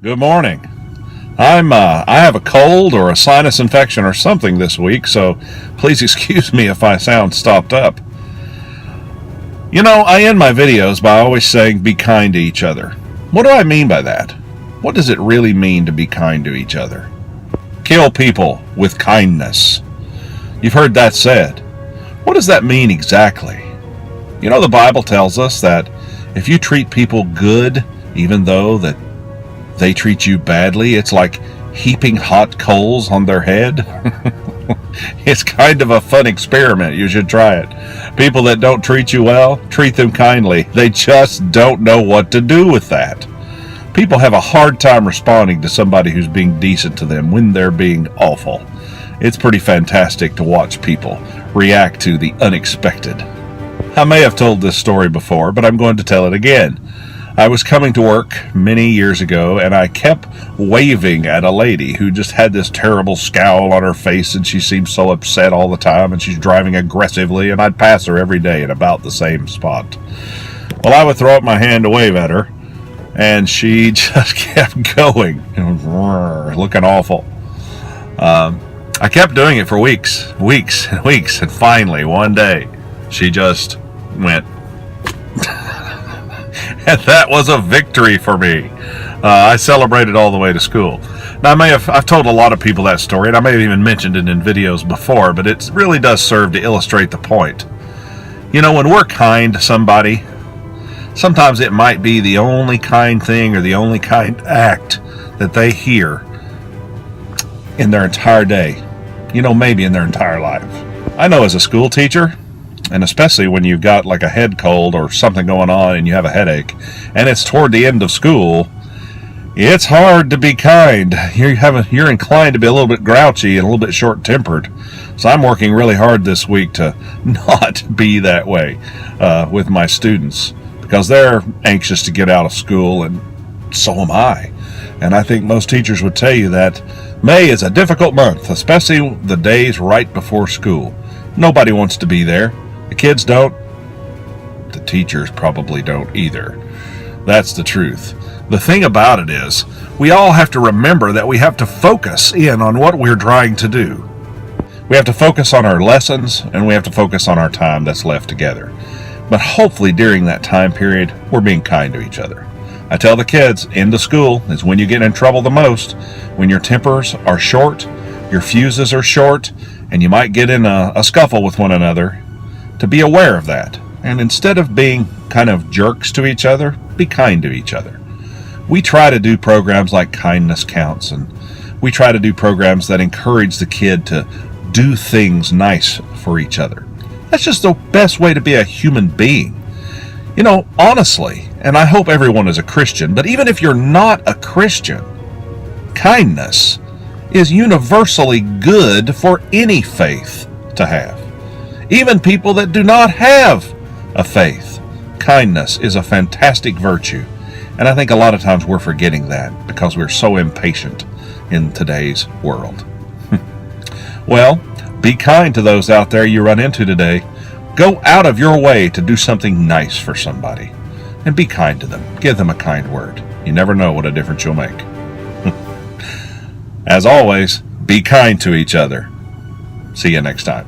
Good morning. I have a cold or a sinus infection or something this week, so please excuse me if I sound stopped up. You know, I end my videos by always saying be kind to each other. What do I mean by that? What does it really mean to be kind to each other? Kill people with kindness. You've heard that said. What does that mean exactly? You know, the Bible tells us that if you treat people good, even though that they treat you badly, it's like heaping hot coals on their head. It's kind of a fun experiment. You should try it. People that don't treat you well, treat them kindly. They just don't know what to do with that. People have a hard time responding to somebody who's being decent to them when they're being awful. It's pretty fantastic to watch people react to the unexpected. I may have told this story before, but I'm going to tell it again. I was coming to work many years ago, and I kept waving at a lady who just had this terrible scowl on her face, and she seemed so upset all the time, and she's driving aggressively, and I'd pass her every day at about the same spot. Well, I would throw up my hand to wave at her, and she just kept going, looking awful. I kept doing it for weeks, and finally, one day, she just went. And that was a victory for me. I celebrated all the way to school. Now, I've told a lot of people that story, and I may have even mentioned it in videos before, but it really does serve to illustrate the point. You know, when we're kind to somebody, sometimes it might be the only kind thing or the only kind act that they hear in their entire day. You know, maybe in their entire life. I know as a school teacher, and especially when you've got like a head cold or something going on and you have a headache, and it's toward the end of school, it's hard to be kind. You're inclined to be a little bit grouchy and a little bit short-tempered. So I'm working really hard this week to not be that way with my students, because they're anxious to get out of school, and so am I. And I think most teachers would tell you that May is a difficult month, especially the days right before school. Nobody wants to be there. The kids don't. The teachers probably don't either. That's the truth. The thing about it is, we all have to remember that we have to focus in on what we're trying to do. We have to focus on our lessons, and we have to focus on our time that's left together. But hopefully during that time period, we're being kind to each other. I tell the kids, end of school is when you get in trouble the most, when your tempers are short, your fuses are short, and you might get in a scuffle with one another. To be aware of that, and instead of being kind of jerks to each other, be kind to each other. We try to do programs like Kindness Counts, and we try to do programs that encourage the kid to do things nice for each other. That's just the best way to be a human being. You know, honestly, and I hope everyone is a Christian, but even if you're not a Christian, kindness is universally good for any faith to have. Even people that do not have a faith, kindness is a fantastic virtue. And I think a lot of times we're forgetting that because we're so impatient in today's world. Well, be kind to those out there you run into today. Go out of your way to do something nice for somebody. And be kind to them. Give them a kind word. You never know what a difference you'll make. As always, be kind to each other. See you next time.